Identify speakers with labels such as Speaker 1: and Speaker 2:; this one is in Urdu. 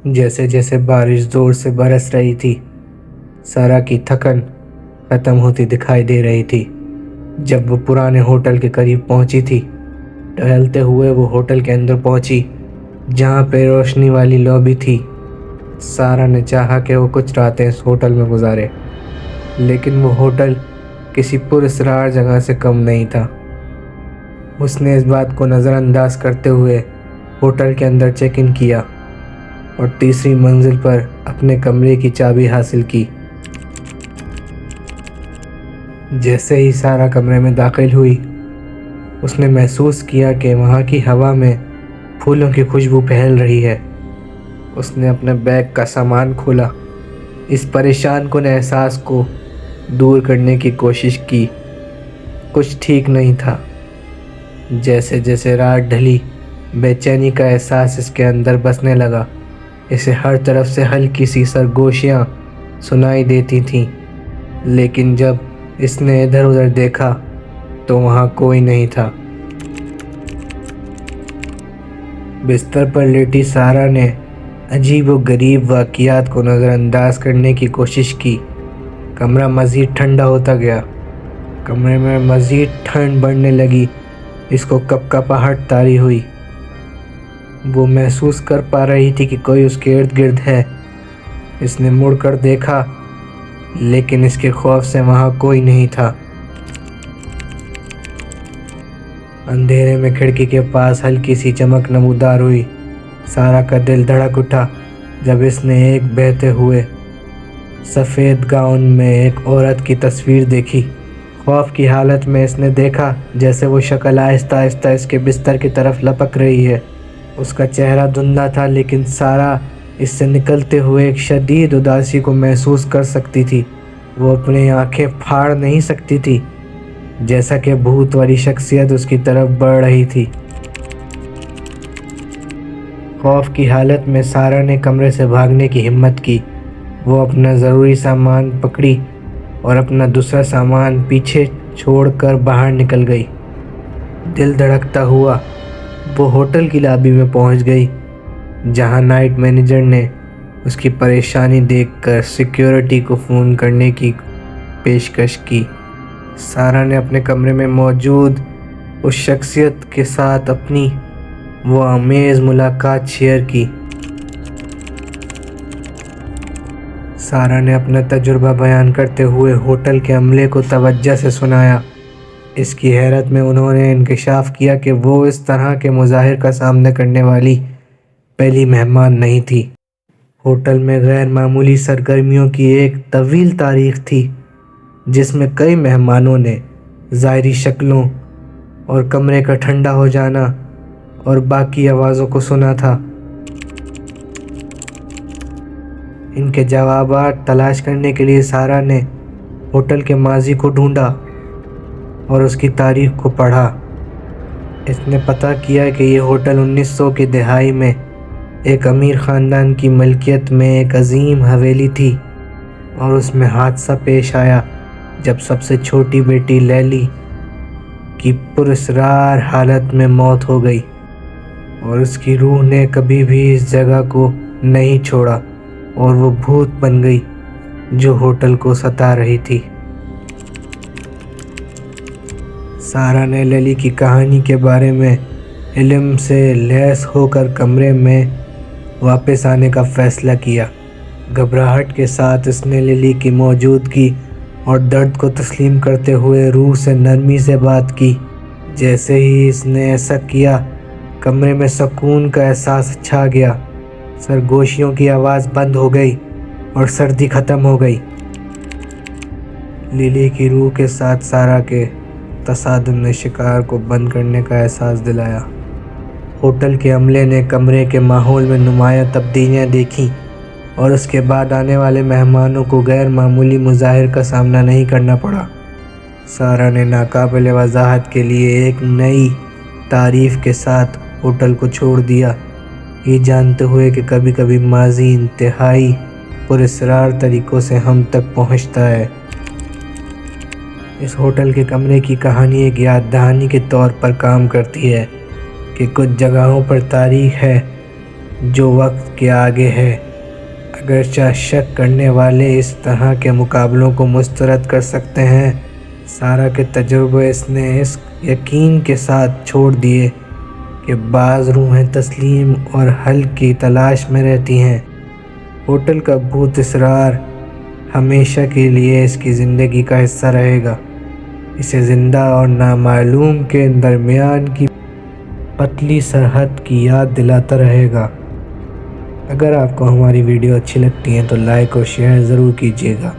Speaker 1: جیسے جیسے بارش زور سے برس رہی تھی، سارا کی تھکن ختم ہوتی دکھائی دے رہی تھی۔ جب وہ پرانے ہوٹل کے قریب پہنچی تھی، ٹہلتے ہوئے وہ ہوٹل کے اندر پہنچی جہاں پہ روشنی والی لابی تھی۔ سارا نے چاہا کہ وہ کچھ راتیں اس ہوٹل میں گزارے، لیکن وہ ہوٹل کسی پراسرار جگہ سے کم نہیں تھا۔ اس نے اس بات کو نظر انداز کرتے ہوئے ہوٹل کے اندر چیک ان کیا اور تیسری منزل پر اپنے کمرے کی چابی حاصل کی۔ جیسے ہی سارا کمرے میں داخل ہوئی، اس نے محسوس کیا کہ وہاں کی ہوا میں پھولوں کی خوشبو پھیل رہی ہے۔ اس نے اپنے بیگ کا سامان کھولا، اس پریشان کن احساس کو دور کرنے کی کوشش کی۔ کچھ ٹھیک نہیں تھا۔ جیسے جیسے رات ڈھلی، بے چینی کا احساس اس کے اندر بسنے لگا۔ اسے ہر طرف سے ہلکی سی سرگوشیاں سنائی دیتی تھیں، لیکن جب اس نے ادھر ادھر دیکھا تو وہاں کوئی نہیں تھا۔ بستر پر لیٹی سارا نے عجیب و غریب واقعات کو نظر انداز کرنے کی کوشش کی۔ کمرہ مزید ٹھنڈا ہوتا گیا، کمرے میں مزید ٹھنڈ بڑھنے لگی۔ اس کو کپکپاہٹ طاری ہوئی۔ وہ محسوس کر پا رہی تھی کہ کوئی اس کے ارد گرد ہے۔ اس نے مڑ کر دیکھا، لیکن اس کے خوف سے وہاں کوئی نہیں تھا۔ اندھیرے میں کھڑکی کے پاس ہلکی سی چمک نمودار ہوئی۔ سارا کا دل دھڑک اٹھا جب اس نے ایک بہتے ہوئے سفید گاؤن میں ایک عورت کی تصویر دیکھی۔ خوف کی حالت میں اس نے دیکھا جیسے وہ شکل آہستہ آہستہ اس کے بستر کی طرف لپک رہی ہے۔ اس کا چہرہ دھندلا تھا، لیکن سارا اس سے نکلتے ہوئے ایک شدید اداسی کو محسوس کر سکتی تھی۔ وہ اپنی آنکھیں پھاڑ نہیں سکتی تھی، جیسا کہ بھوت والی شخصیت اس کی طرف بڑھ رہی تھی۔ خوف کی حالت میں سارا نے کمرے سے بھاگنے کی ہمت کی۔ وہ اپنا ضروری سامان پکڑی اور اپنا دوسرا سامان پیچھے چھوڑ کر باہر نکل گئی۔ دل دھڑکتا ہوا وہ ہوٹل کی لابی میں پہنچ گئی، جہاں نائٹ مینیجر نے اس کی پریشانی دیکھ کر سیکیورٹی کو فون کرنے کی پیشکش کی۔ سارا نے اپنے کمرے میں موجود اس شخصیت کے ساتھ اپنی وہ آمیز ملاقات شیئر کی۔ سارا نے اپنا تجربہ بیان کرتے ہوئے ہوٹل کے عملے کو توجہ سے سنایا۔ اس کی حیرت میں انہوں نے انکشاف کیا کہ وہ اس طرح کے مظاہر کا سامنا کرنے والی پہلی مہمان نہیں تھی۔ ہوٹل میں غیر معمولی سرگرمیوں کی ایک طویل تاریخ تھی، جس میں کئی مہمانوں نے ظاہری شکلوں اور کمرے کا ٹھنڈا ہو جانا اور باقی آوازوں کو سنا تھا۔ ان کے جوابات تلاش کرنے کے لیے سارا نے ہوٹل کے ماضی کو ڈھونڈا اور اس کی تاریخ کو پڑھا۔ اس نے پتہ کیا کہ یہ ہوٹل 1900 کی دہائی میں ایک امیر خاندان کی ملکیت میں ایک عظیم حویلی تھی، اور اس میں حادثہ پیش آیا جب سب سے چھوٹی بیٹی لیلی کی پراسرار حالت میں موت ہو گئی، اور اس کی روح نے کبھی بھی اس جگہ کو نہیں چھوڑا اور وہ بھوت بن گئی جو ہوٹل کو ستا رہی تھی۔ سارا نے لیلی کی کہانی کے بارے میں علم سے لیس ہو کر کمرے میں واپس آنے کا فیصلہ کیا۔ گھبراہٹ کے ساتھ اس نے لیلی کی موجودگی اور درد کو تسلیم کرتے ہوئے روح سے نرمی سے بات کی۔ جیسے ہی اس نے ایسا کیا، کمرے میں سکون کا احساس چھا گیا۔ سرگوشیوں کی آواز بند ہو گئی اور سردی ختم ہو گئی۔ لیلی کی روح کے ساتھ سارا کے تصادم نے شکار کو بند کرنے کا احساس دلایا۔ ہوٹل کے عملے نے کمرے کے ماحول میں نمایاں تبدیلیاں دیکھیں، اور اس کے بعد آنے والے مہمانوں کو غیر معمولی مظاہر کا سامنا نہیں کرنا پڑا۔ سارا نے ناقابل وضاحت کے لیے ایک نئی تعریف کے ساتھ ہوٹل کو چھوڑ دیا، یہ جانتے ہوئے کہ کبھی کبھی ماضی انتہائی پراسرار طریقوں سے ہم تک پہنچتا ہے۔ اس ہوٹل کے کمرے کی کہانی ایک یاد دہانی کے طور پر کام کرتی ہے کہ کچھ جگہوں پر تاریخ ہے جو وقت کے آگے ہے۔ اگرچہ شک کرنے والے اس طرح کے مقابلوں کو مسترد کر سکتے ہیں، سارا کے تجربے اس نے اس یقین کے ساتھ چھوڑ دیے کہ بعض روحیں تسلیم اور حل کی تلاش میں رہتی ہیں۔ ہوٹل کا بھوت اسرار ہمیشہ کے لیے اس کی زندگی کا حصہ رہے گا، اسے زندہ اور نامعلوم کے درمیان کی پتلی سرحد کی یاد دلاتا رہے گا۔ اگر آپ کو ہماری ویڈیو اچھی لگتی ہے تو لائک اور شیئر ضرور کیجیے گا۔